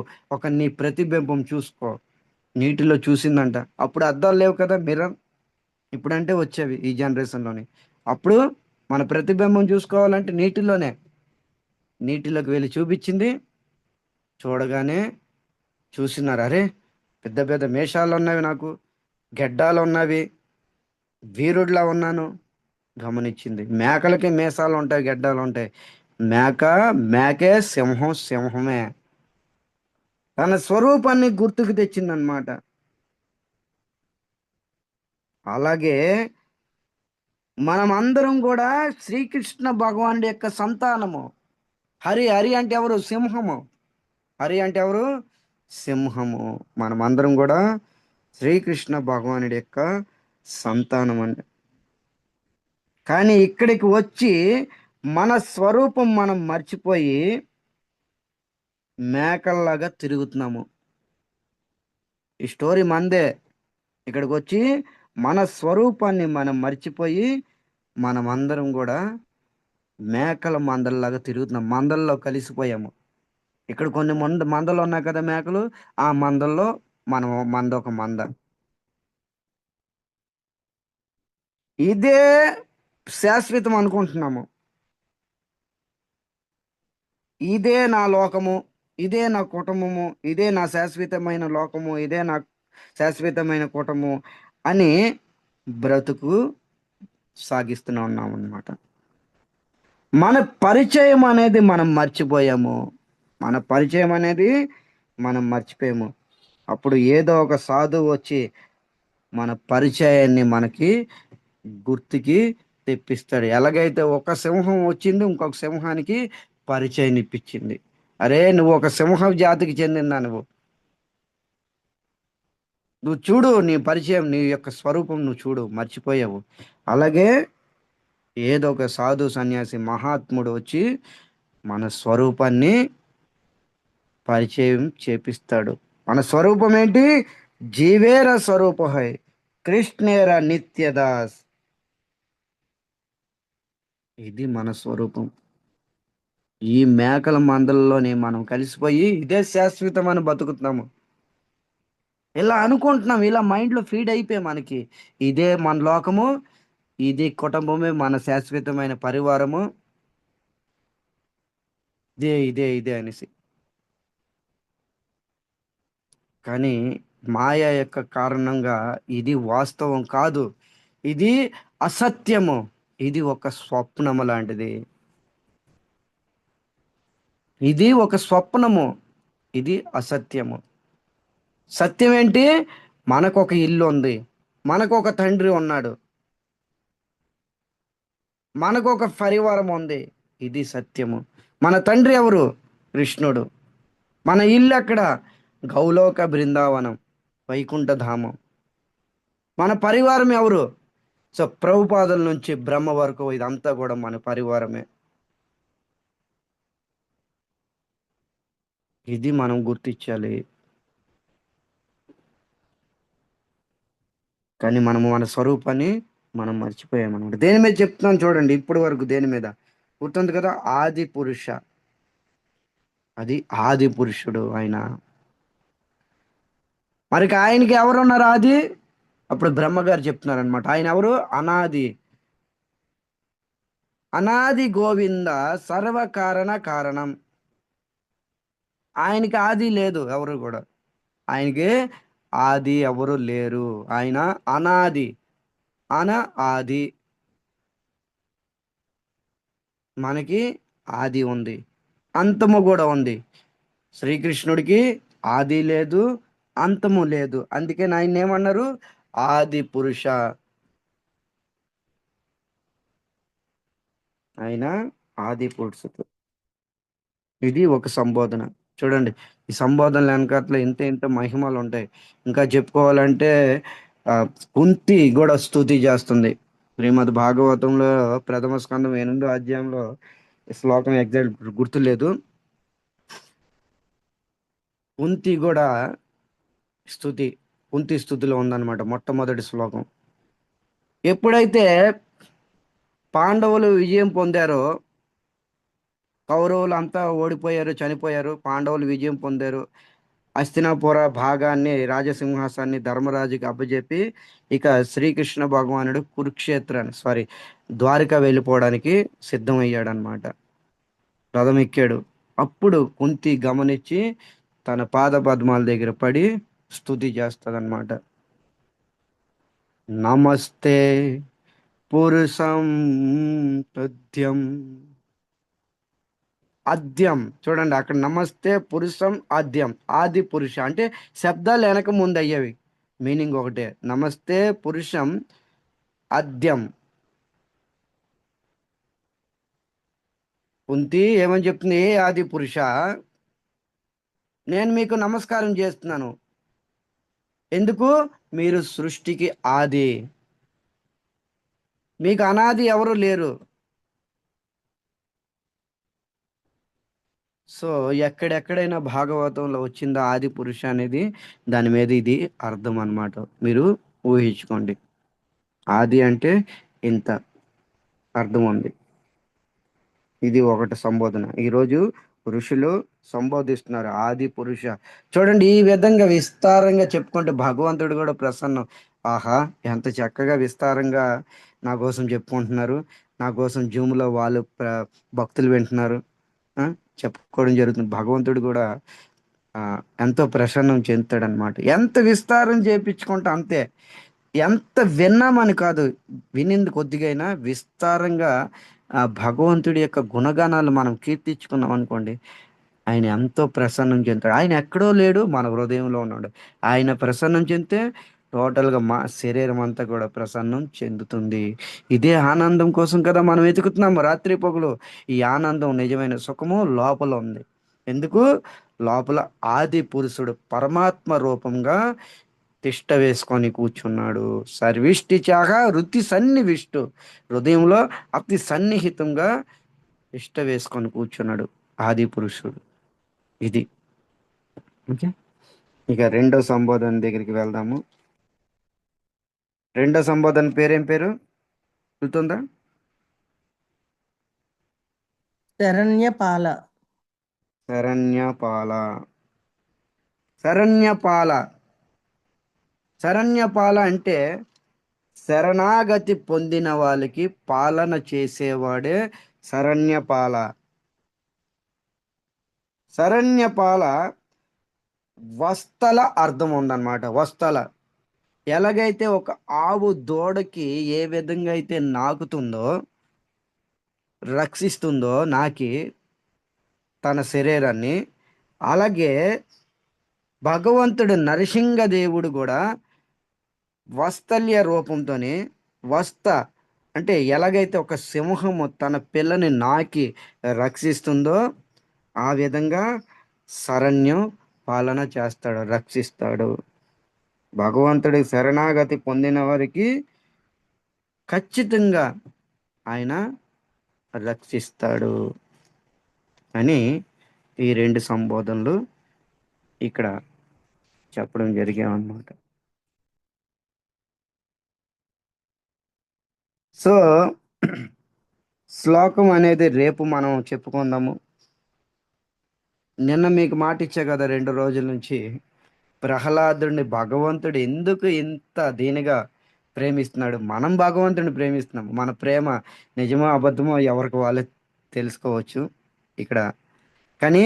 నీ ప్రతిబింబం చూసుకో. నీటిలో చూసిందంట. అప్పుడు అద్దాలు లేవు కదా, మిర్రర్. ఇప్పుడంటే వచ్చేవి ఈ జనరేషన్లోని. అప్పుడు మన ప్రతిబింబం చూసుకోవాలంటే నీటిలోకి వెళ్ళి చూపించింది. చూడగానే చూసినారు, అరే పెద్ద పెద్ద మేషాలు ఉన్నవి, నాకు గెడ్డాలు ఉన్నవి, వీరుడిలా ఉన్నాను. గమనించింది, మేకలకి మేసాలు ఉంటాయి, గెడ్డాలు ఉంటాయి. మేకే, సింహం సింహమే. తన స్వరూపాన్ని గుర్తుకు తెచ్చిందనమాట. అలాగే మనం అందరం కూడా శ్రీకృష్ణ భగవానుడి యొక్క సంతానము. హరి అంటే ఎవరు? సింహము. హరి అంటే ఎవరు? సింహము. మనమందరం కూడా శ్రీకృష్ణ భగవానుడి యొక్క సంతానం అండి. కానీ ఇక్కడికి వచ్చి మన స్వరూపం మనం మర్చిపోయి మేకల్లాగా తిరుగుతున్నాము. ఈ స్టోరీ మందే. ఇక్కడికి వచ్చి మన స్వరూపాన్ని మనం మర్చిపోయి మనమందరం కూడా మేకల మందల్లాగా తిరుగుతున్నాం. మందల్లో కలిసిపోయాము. ఇక్కడ కొన్ని మందలు ఉన్నాయి కదా, మేకలు. ఆ మందల్లో ఒక మంద. ఇదే శాశ్వతం అనుకుంటున్నాము. ఇదే నా లోకము, ఇదే నా కుటుంబము, ఇదే నా శాశ్వతమైన లోకము, ఇదే నా శాశ్వతమైన కుటుంబము అని బ్రతుకు సాగిస్తూనే ఉన్నాం అన్నమాట. మన పరిచయం అనేది మనం మర్చిపోయాము. అప్పుడు ఏదో ఒక సాధువు వచ్చి మన పరిచయాన్ని మనకి గుర్తుకి తెప్పిస్తాడు. ఎలాగైతే ఒక సింహం వచ్చింది ఇంకొక సింహానికి పరిచయం ఇప్పించింది. అరే నువ్వు ఒక సింహం జాతికి చెందిందా, నువ్వు చూడు, నీ పరిచయం, నీ యొక్క స్వరూపం నువ్వు చూడు, మర్చిపోయావు. అలాగే ఏదో ఒక సాధు సన్యాసి మహాత్ముడు వచ్చి మన స్వరూపాన్ని పరిచయం చేపిస్తాడు. మన స్వరూపం ఏంటి? జీవేర స్వరూప హై, కృష్ణేర నిత్యదాస్. ఇది మన స్వరూపం. ఈ మేకల మందల్లోనే మనం కలిసిపోయి ఇదే శాశ్వతం అని బతుకుతున్నాము. ఇలా అనుకుంటున్నాం, ఇలా మైండ్లో ఫీడ్ అయిపోయి మనకి ఇదే మన లోకము, ఇది కుటుంబమే, మన శాశ్వతమైన పరివారము, ఇదే అనేసి. కానీ మాయ యొక్క కారణంగా ఇది వాస్తవం కాదు, ఇది అసత్యము, ఇది ఒక స్వప్నము లాంటిది. ఇది ఒక స్వప్నము, ఇది అసత్యము. సత్యం ఏంటి? మనకు ఒక ఇల్లు ఉంది, మనకు ఒక తండ్రి ఉన్నాడు, మనకు ఒక పరివారం ఉంది, ఇది సత్యము. మన తండ్రి ఎవరు? కృష్ణుడు. మన ఇల్లు ఎక్కడ? గౌలోక బృందావనం, వైకుంఠధామం. మన పరివారం ఎవరు? సో ప్రభుపాదుల నుంచి బ్రహ్మ వరకు ఇదంతా కూడా మన పరివారమే. ఇది మనం గుర్తించాలి. కానీ మనము మన స్వరూపాన్ని మనం మర్చిపోయామన్నమాట. దేని మీద చెప్తున్నాను చూడండి, ఇప్పటి వరకు దేని మీద గుర్తుంది కదా? ఆది పురుష. అది ఆది పురుషుడు ఆయన. మరి ఆయనకి ఎవరున్నారు ఆది? అప్పుడు బ్రహ్మగారు చెప్తున్నారు అనమాట. ఆయన ఎవరు? అనాది గోవింద సర్వకారణ కారణం. ఆయనకి ఆది లేదు, ఎవరు కూడా. ఆయనకి ఆది ఎవరు లేరు. ఆయన అనాది, ఆది. మనకి ఆది ఉంది, అంతము కూడా ఉంది. శ్రీకృష్ణుడికి ఆది లేదు, అంతము లేదు. అందుకే ఆయన ఏమన్నారు? ఆది పురుష. ఆయన ఆది పురుషుడు. ఇది ఒక సంబోధన. చూడండి, ఈ సంబోధన వెనకాతల ఇంత ఇంత మహిమలు ఉంటాయి. ఇంకా చెప్పుకోవాలంటే కుంతి కూడా స్తుతి చేస్తుంది. శ్రీమద్ భాగవతంలో ప్రథమ స్కందం 8వ అధ్యాయంలో శ్లోకం ఎగ్జాక్ట్ గుర్తులేదు. కుంతి కూడా స్తుతి, కుంతి స్తుతిలో ఉందన్నమాట మొట్టమొదటి శ్లోకం. ఎప్పుడైతే పాండవులు విజయం పొందారో, కౌరవులు అంతా ఓడిపోయారు, చనిపోయారు, పాండవులు విజయం పొందారు, హస్తినాపుర భాగాన్ని, రాజసింహాసాన్ని ధర్మరాజుకి అప్పచెప్పి ఇక శ్రీకృష్ణ భగవానుడు ద్వారక వెళ్ళిపోవడానికి సిద్ధమయ్యాడు అనమాట. రథం ఎక్కాడు. అప్పుడు కుంతి గమనించి తన పాద పద్మాల దగ్గర పడి స్తుతి చేస్తదన్నమాట. నమస్తే పురుషం తథ్యం అద్యం. చూడండి అక్కడ నమస్తే పురుషం అద్యం, ఆది పురుష అంటే శబ్దాలు వెనక ముందు అయ్యేవి, మీనింగ్ ఒకటే. నమస్తే పురుషం అద్యం. కుంతి ఏమని చెప్తుంది? ఏ ఆది పురుష, నేను మీకు నమస్కారం చేస్తున్నాను. ఎందుకు? మీరు సృష్టికి ఆది, మీకు అనాది ఎవరు లేరు. సో ఎక్కడెక్కడైనా భాగవతంలో వచ్చిందా ఆది పురుష అనేది, దాని మీద ఇది అర్థం అన్నమాట. మీరు ఊహించుకోండి. ఆది అంటే ఇంత అర్థం ఉంది. ఇది ఒకటి సంబోధన. ఈరోజు ఋషులు సంబోధిస్తున్నారు ఆది పురుష. చూడండి, ఈ విధంగా విస్తారంగా చెప్పుకుంటే భగవంతుడు కూడా ప్రసన్నం. ఆహా, ఎంత చక్కగా విస్తారంగా నా కోసం చెప్పుకుంటున్నారు, నా కోసం జూమ్లో వాళ్ళు భక్తులు వింటున్నారు, చెప్పుకోవడం జరుగుతుంది. భగవంతుడు కూడా ఎంతో ప్రసన్నం చెందుతాడు అనమాట. ఎంత విస్తారం చేయించుకుంటే అంతే. ఎంత విన్నామని కాదు, వినింది కొద్దిగైనా విస్తారంగా భగవంతుడి యొక్క గుణగణాలు మనం కీర్తించుకున్నాం అనుకోండి, ఆయన ఎంతో ప్రసన్నం చెందుతాడు. ఆయన ఎక్కడో లేడు, మన హృదయంలో ఉన్నాడు. ఆయన ప్రసన్నం చెందితే టోటల్గా మా శరీరం అంతా కూడా ప్రసన్నం చెందుతుంది. ఇదే ఆనందం కోసం కదా మనం వెతుకుతున్నాము రాత్రి పగులు. ఈ ఆనందం, నిజమైన సుఖము లోపల ఉంది. ఎందుకు? లోపల ఆది పురుషుడు పరమాత్మ రూపంగా తిష్ట వేసుకొని కూర్చున్నాడు. సర్విష్టి చాగా వృత్తి సన్నివిష్టు, హృదయంలో అతి సన్నిహితంగా తిష్ట వేసుకొని కూర్చున్నాడు ఆది పురుషుడు. ఇది ఓకే. ఇక రెండో సంబోధన దగ్గరికి వెళ్దాము. రెండో సంబోధన పేరేం పేరు గుర్తుందా? శరణ్యపాల. శరణ్యపాల. శరణ్యపాల. శరణ్యపాల అంటే శరణాగతి పొందిన వాళ్ళకి పాలన చేసేవాడే శరణ్యపాల. శరణ్యపాల వస్తల అర్థం ఉందన్నమాట. వస్తల ఎలాగైతే ఒక ఆవు దూడకి ఏ విధంగా అయితే నాకుతుందో, రక్షిస్తుందో నాకి తన శరీరాన్ని, అలాగే భగవంతుడు నరసింహదేవుడు కూడా వస్తల్య రూపంతోని, వస్త అంటే ఎలాగైతే ఒక సింహము తన పిల్లని నాకి రక్షిస్తుందో, ఆ విధంగా శరణ్యం పాలన చేస్తాడు, రక్షిస్తాడు. భగవంతుడి శరణాగతి పొందిన వారికి ఖచ్చితంగా ఆయన రక్షిస్తాడు అని ఈ రెండు సంబోధనలు ఇక్కడ చెప్పడం జరిగామన్నమాట. సో శ్లోకం అనేది రేపు మనం చెప్పుకుందాము. నిన్న మీకు మాట ఇచ్చా కదా, 2 రోజుల నుంచి, ప్రహ్లాదుడిని భగవంతుడు ఎందుకు ఇంత దీనిగా ప్రేమిస్తున్నాడు. మనం భగవంతుడిని ప్రేమిస్తున్నాం. మన ప్రేమ నిజమో అబద్ధమో ఎవరికి వాళ్ళే తెలుసుకోవచ్చు ఇక్కడ. కానీ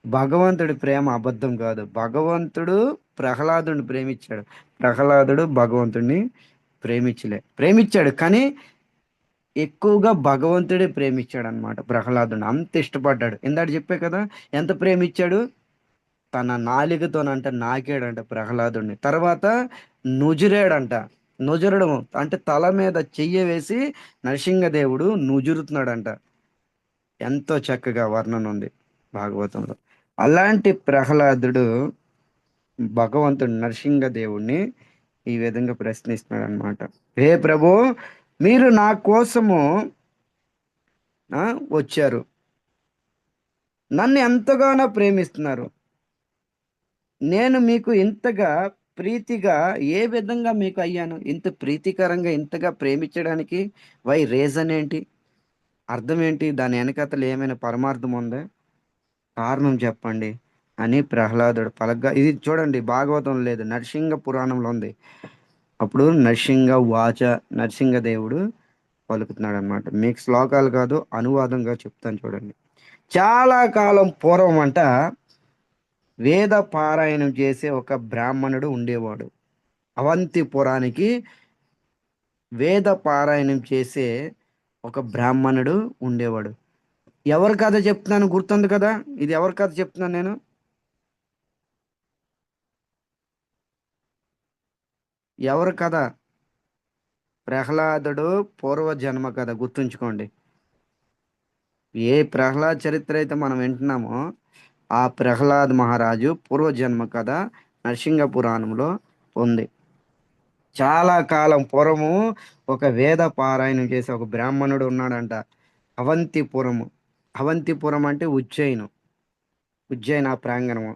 భగవంతుడి ప్రేమ అబద్ధం కాదు. భగవంతుడు ప్రహ్లాదుని ప్రేమించాడు. ప్రహ్లాదుడు భగవంతుడిని ప్రేమించాడు, కానీ ఎక్కువగా భగవంతుడే ప్రేమించాడు అనమాట. ప్రహ్లాదుని అంత ఇష్టపడ్డాడు. ఇందాక చెప్పే కదా ఎంత ప్రేమించాడు. తన నాలికతోనంట నాకాడంట ప్రహ్లాదుడిని. తర్వాత నుజిరాడంట. నుజరడం అంటే తల మీద చెయ్యి వేసి నరసింహదేవుడు నుజురుతున్నాడంట. ఎంతో చక్కగా వర్ణన ఉంది భాగవతంలో. అలాంటి ప్రహ్లాదుడు భగవంతుడు నరసింహదేవుడిని ఈ విధంగా ప్రశ్నిస్తున్నాడు అనమాట. హే ప్రభు, మీరు నా కోసము వచ్చారు, నన్ను ఎంతగానో ప్రేమిస్తున్నారు. నేను మీకు ఇంతగా ప్రీతిగా ఏ విధంగా మీకు అయ్యాను? ఇంత ప్రీతికరంగా ఇంతగా ప్రేమించడానికి రీజన్ ఏంటి? అర్థం ఏంటి? దాని వెనకతలు ఏమైనా పరమార్థం ఉందా? కారణం చెప్పండి అని ప్రహ్లాదుడు పలగ్గా. ఇది చూడండి, భాగవతం లేదు, నరసింహ పురాణంలో ఉంది. అప్పుడు నరసింహదేవుడు పలుకుతున్నాడు అనమాట. మీకు శ్లోకాలు కాదు, అనువాదంగా చెప్తాను చూడండి. చాలా కాలం పూర్వం అంట వేద పారాయణం చేసే ఒక బ్రాహ్మణుడు ఉండేవాడు. అవంతిపురానికి వేద పారాయణం చేసే ఒక బ్రాహ్మణుడు ఉండేవాడు. ఎవరి కథ చెప్తున్నాను గుర్తుంది కదా? ఇది ఎవరి కథ చెప్తున్నాను నేను? ఎవరి కథ? ప్రహ్లాదుడు పూర్వజన్మ కథ. గుర్తుంచుకోండి. ఏ ప్రహ్లాద్ చరిత్ర అయితే మనం వింటున్నామో ఆ ప్రహ్లాద్ మహారాజు పూర్వజన్మ కథ నరసింహ పురాణంలో ఉంది. చాలా కాలం పూర్వము ఒక వేద పారాయణం చేసే ఒక బ్రాహ్మణుడు ఉన్నాడంట. అవంతిపురం అంటే ఉజ్జయిని ఆ ప్రాంగణము.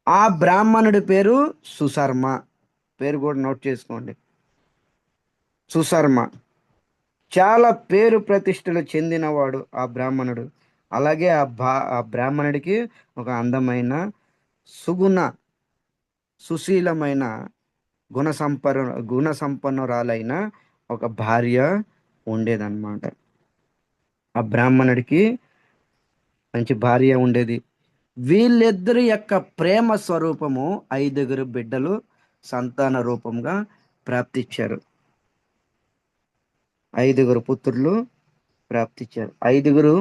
ఆ బ్రాహ్మణుడి పేరు సుశర్మ. పేరు కూడా నోట్ చేసుకోండి, సుశర్మ. చాలా పేరు ప్రతిష్టలు చెందినవాడు ఆ బ్రాహ్మణుడు. అలాగే ఆ బ్రాహ్మణుడికి ఒక అందమైన సుశీలమైన గుణ సంపన్నురాలైన ఒక భార్య ఉండేదన్నమాట. ఆ బ్రాహ్మణుడికి మంచి భార్య ఉండేది. వీళ్ళిద్దరి యొక్క ప్రేమ స్వరూపము 5 బిడ్డలు సంతాన రూపంగా ప్రాప్తించారు. 5 పుత్రులు ప్రాప్తించారు. 5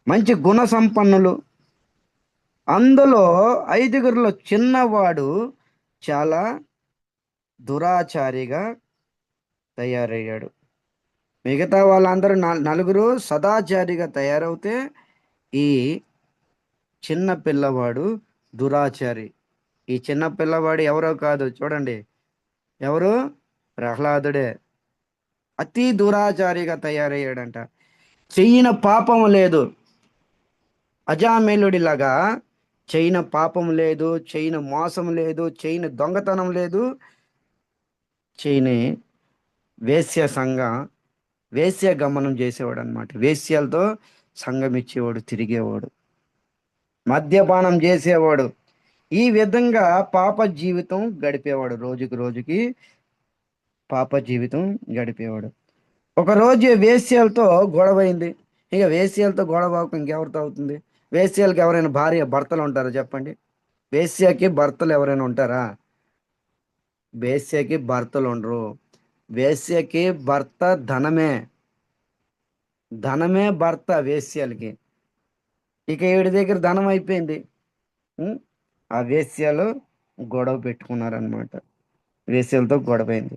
మంచి గుణ సంపన్నులు. అందులో 5లో చిన్నవాడు చాలా దురాచారిగా తయారయ్యాడు. మిగతా వాళ్ళందరూ 4 సదాచారిగా తయారవుతే ఈ చిన్న పిల్లవాడు దురాచారి. ఈ చిన్న పిల్లవాడు ఎవరో కాదు, చూడండి, ఎవరు? ప్రహ్లాదుడే. అతి దురాచారిగా తయారయ్యాడంట. చెయ్యిన పాపం లేదు. అజామేలుడిలాగా చెయ్యిన పాపం లేదు, చెయ్యిన మోసం లేదు, చెయ్యిన దొంగతనం లేదు, చెయ్యిని వేశ్య గమనం చేసేవాడు అనమాట. వేశ్యలతో సంఘం ఇచ్చేవాడు, తిరిగేవాడు, మద్యపానం చేసేవాడు. ఈ విధంగా పాప జీవితం గడిపేవాడు. రోజుకి పాప జీవితం గడిపేవాడు. ఒకరోజు వేశ్యలతో గొడవైంది. ఇక వేశ్యలతో గొడవ ఇంకెవరితో అవుతుంది? వేశ్యలకి ఎవరైనా భర్తలు ఉంటారా చెప్పండి? వేశ్యకి భర్తలు ఎవరైనా ఉంటారా? వేశ్యకి భర్తలు ఉండరు. వేశ్యకి భర్త ధనమే భర్త వేశ్యలకి. ఇక వీడి దగ్గర ధనం అయిపోయింది. ఆ వేశ్యలు గొడవ పెట్టుకున్నారనమాట. వేశ్యలతో గొడవైంది.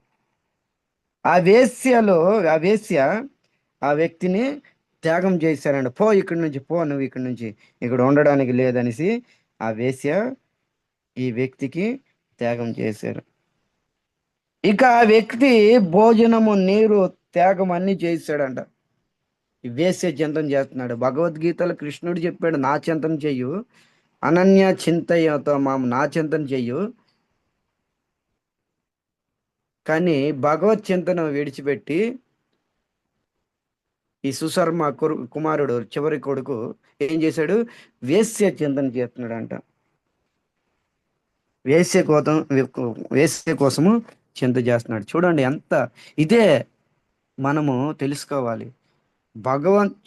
ఆ వేశ్య ఆ వ్యక్తిని త్యాగం చేశారండి. ఇక్కడి నుంచి పో, నువ్వు ఇక్కడి నుంచి ఇక్కడ ఉండడానికి లేదనేసి ఆ వేశ్య ఈ వ్యక్తికి త్యాగం చేశారు. ఇక ఆ వ్యక్తి భోజనము, నీరు, త్యాగం అన్ని చేశాడంట. ఈ వేశ్య చింతన చేస్తున్నాడు. భగవద్గీతలో కృష్ణుడు చెప్పాడు, నా చింతన చెయ్యు, అనన్య చింతయతో నా చింతన చెయ్యు. కానీ భగవత్ చింతన విడిచిపెట్టి ఈ సుశర్మ కుమారుడు, చివరి కొడుకు ఏం చేశాడు? వేశ్య చింతన చేస్తున్నాడంట. వేశ్య కోసము చింత చేస్తున్నాడు. చూడండి ఎంత. ఇదే మనము తెలుసుకోవాలి.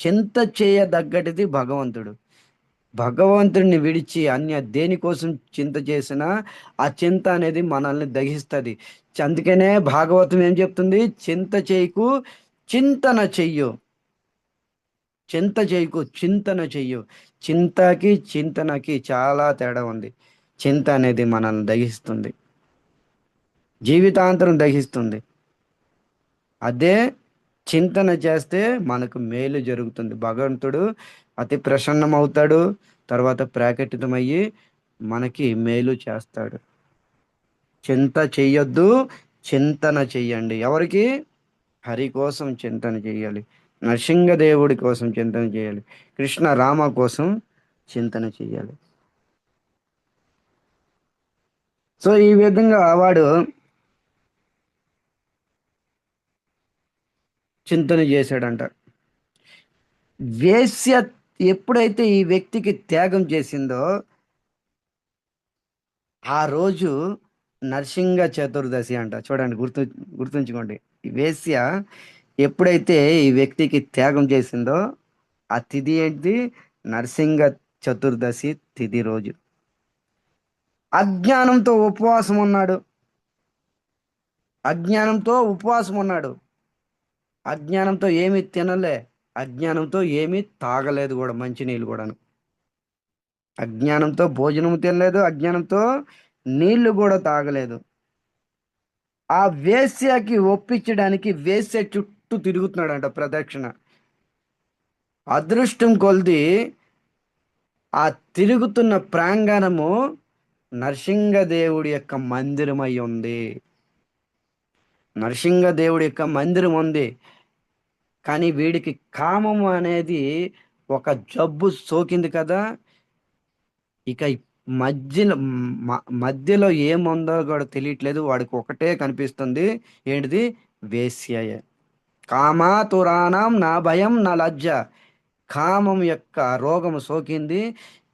చింత చేయదగ్గటిది భగవంతుడు. భగవంతుడిని విడిచి అన్య దేనికోసం చింత చేసినా ఆ చింత అనేది మనల్ని దహిస్తుంది. అందుకనే భాగవతం ఏం చెప్తుంది? చింత చేయకు, చింతన చెయ్యు. చింత చేయకు, చింతన చెయ్యు. చింతకి చింతనకి చాలా తేడా ఉంది. చింత అనేది మనల్ని దహిస్తుంది, జీవితాంతరం దహిస్తుంది. అదే చింతన చేస్తే మనకు మేలు జరుగుతుంది. భగవంతుడు అతి ప్రసన్నమవుతాడు, తర్వాత ప్రాకటితమయ్యి మనకి మేలు చేస్తాడు. చింత చెయ్యొద్దు, చింతన చెయ్యండి. ఎవరికి? హరి కోసం చింతన చేయాలి, నరసింహదేవుడి కోసం చింతన చేయాలి, కృష్ణ రామ కోసం చింతన చేయాలి. సో ఈ విధంగా వాడు చింతన చేశాడంట. వేశ్య ఎప్పుడైతే ఈ వ్యక్తికి త్యాగం చేసిందో ఆ రోజు నరసింహ చతుర్దశి అంట. చూడండి, గుర్తుంచుకోండి. ఈ వేశ్య ఎప్పుడైతే ఈ వ్యక్తికి త్యాగం చేసిందో ఆ తిథి ఏంటి? నరసింహ చతుర్దశి తిథి రోజు. అజ్ఞానంతో ఉపవాసం ఉన్నాడు. అజ్ఞానంతో ఉపవాసం ఉన్నాడు. అజ్ఞానంతో ఏమీ తినలే, అజ్ఞానంతో ఏమీ తాగలేదు కూడా, మంచినీళ్ళు కూడాను. అజ్ఞానంతో భోజనం తినలేదు, అజ్ఞానంతో నీళ్లు కూడా తాగలేదు. ఆ వేశ్యకి ఒప్పించడానికి వేశ్య చుట్టూ తిరుగుతున్నాడంట ప్రదక్షిణ. అదృష్టం కొలిది ఆ తిరుగుతున్న ప్రాంగణము నరసింహదేవుడి యొక్క మందిరమై ఉంది. నరసింహదేవుడి యొక్క మందిరం ఉంది. కానీ వీడికి కామము అనేది ఒక జబ్బు సోకింది కదా. ఇక మధ్యలో ఏముందో కూడా తెలియట్లేదు. వాడికి ఒకటే కనిపిస్తుంది, ఏంటిది? వేశ్యయే. కామాతురాణం నా భయం నా లజ్జ. కామం యొక్క రోగం సోకింది.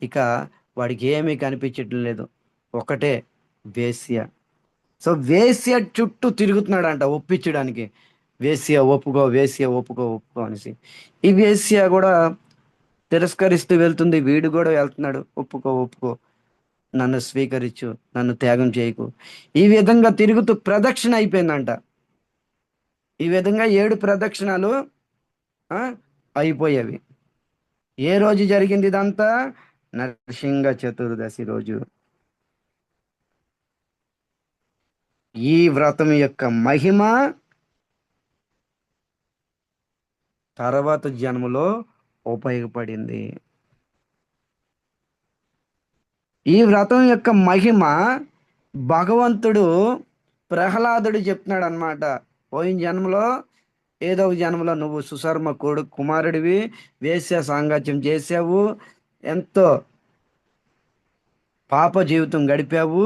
ఇక వాడికి ఏమీ కనిపించటం లేదు, ఒకటే వేశ్య. సో వేశ్య చుట్టూ తిరుగుతున్నాడంట ఒప్పించడానికి. వేశ్య ఒప్పుకో, వేశ్య ఒప్పుకో, ఒప్పుకో అనేసి. ఈ వేశ్య కూడా తిరస్కరిస్తూ వెళ్తుంది, వీడు కూడా వెళ్తున్నాడు. ఒప్పుకో, ఒప్పుకో, నన్ను స్వీకరించు, నన్ను త్యాగం చేయకు. ఈ విధంగా తిరుగుతూ ప్రదక్షిణ అయిపోయిందంట. ఈ విధంగా 7 ప్రదక్షిణాలు అయిపోయేవి. ఏ రోజు జరిగింది ఇదంతా? నరసింహ చతుర్దశి రోజు. ఈ వ్రతం యొక్క మహిమ తర్వాత జన్మలో ఉపయోగపడింది. ఈ వ్రతం యొక్క మహిమ భగవంతుడు ప్రహ్లాదుడు చెప్తున్నాడు అనమాట. పోయిన జన్మలో, ఏదో ఒక జన్మలో నువ్వు సుశర్మ కుమారుడివి, వేశ్య సాంగత్యం చేసావు, ఎంతో పాప జీవితం గడిపావు,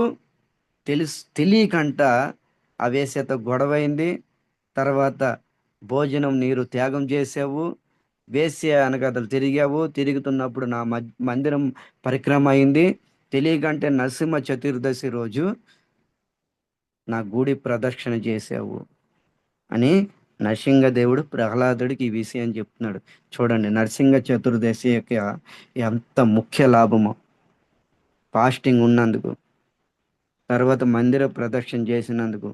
తెలియకంట ఆ వేశ్యతో గొడవైంది. తర్వాత భోజనం నీరు త్యాగం చేసావు, వేశ్య అనగదలు తిరిగావు. తిరుగుతున్నప్పుడు నా మందిరం పరిక్రమ అయింది. తెలియకంటే నరసింహ చతుర్దశి రోజు నా గుడి ప్రదక్షిణ చేసావు అని నరసింహదేవుడు ప్రహ్లాదుడికి ఈ విషయం చెప్తున్నాడు. చూడండి, నరసింహ చతుర్దశి యొక్క ఎంత ముఖ్య లాభమో. ఫాస్టింగ్ ఉన్నందుకు, తర్వాత మందిర ప్రదక్షిణ చేసినందుకు.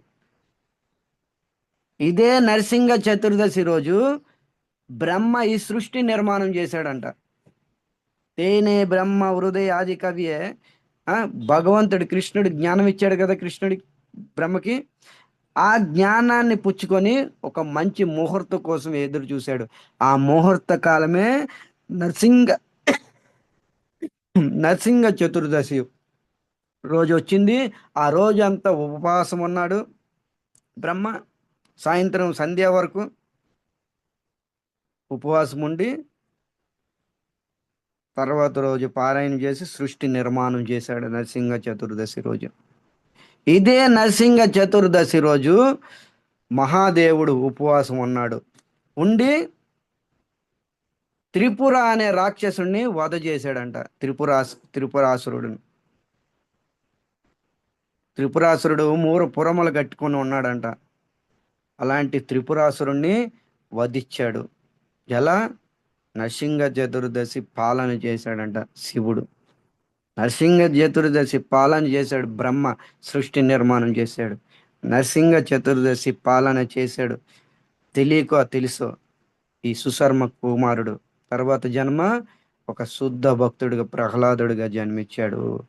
ఇదే నరసింహ చతుర్దశి రోజు బ్రహ్మ ఈ సృష్టి నిర్మాణం చేశాడంట. తేనే బ్రహ్మ హృదయ ఆది కవియే. భగవంతుడు కృష్ణుడు జ్ఞానం ఇచ్చాడు కదా కృష్ణుడి బ్రహ్మకి. ఆ జ్ఞానాన్ని పుచ్చుకొని ఒక మంచి ముహూర్తం కోసం ఎదురు చూశాడు. ఆ ముహూర్త కాలమే నరసింహ చతుర్దశి రోజు వచ్చింది. ఆ రోజు అంతా ఉపవాసం ఉన్నాడు బ్రహ్మ. సాయంత్రం సంధ్య వరకు ఉపవాసం ఉండి తర్వాత రోజు పారాయణ చేసి సృష్టి నిర్మాణం చేశాడు నరసింహ చతుర్దశి రోజు. ఇదే నరసింహ చతుర్దశి రోజు మహాదేవుడు ఉపవాసం ఉన్నాడు. ఉండి త్రిపుర అనే రాక్షసుడిని వధ చేశాడంట. త్రిపురాసురుడు 3 పురములు కట్టుకొని ఉన్నాడంట. అలాంటి త్రిపురాసురుణ్ణి వధించాడు. ఎలా? నరసింహ చతుర్దశి పాలన చేశాడంట శివుడు. నరసింహ చతుర్దశి పాలన చేశాడు బ్రహ్మ, సృష్టి నిర్మాణం చేశాడు. నరసింహ చతుర్దశి పాలన చేశాడు తెలియకో తెలుసో ఈ సుశర్మ కుమారుడు. తర్వాత జన్మ ఒక శుద్ధ భక్తుడిగా ప్రహ్లాదుడిగా జన్మించాడు.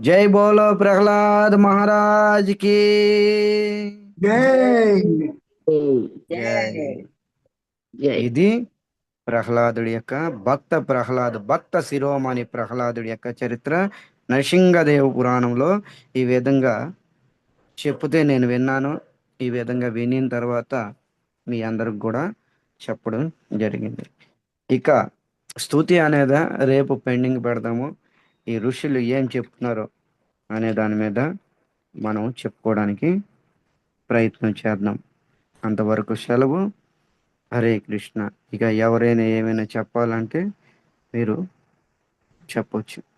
జై బోలో ప్రహ్లాద్ మహారాజ్ కి జై. జై. జై. ఇది ప్రహ్లాదుడి యొక్క భక్త శిరోమణి ప్రహ్లాదుడి యొక్క చరిత్ర నరసింహదేవ పురాణంలో ఈ విధంగా చెప్తే నేను విన్నాను. ఈ విధంగా వినిన తర్వాత మీ అందరికి కూడా చెప్పడం జరిగింది. ఇక స్తుతి అనేది రేపు పెండింగ్ పెడదాము. ఈ ఋషులు ఏం చెప్తున్నారో అనే దాని మీద మనం చెప్పుకోవడానికి ప్రయత్నం చేద్దాం. అంతవరకు సెలవు. హరే కృష్ణ. ఇక ఎవరైనా ఏమైనా చెప్పాలంటే మీరు చెప్పొచ్చు.